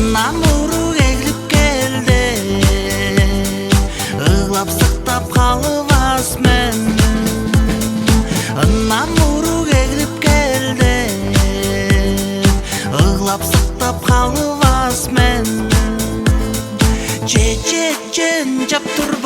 Намуру егіліп келді, ығлап сықтап қалып асмен. Намуру егіліп келді, ығлап сықтап қалып асмен. Чечен жап тұр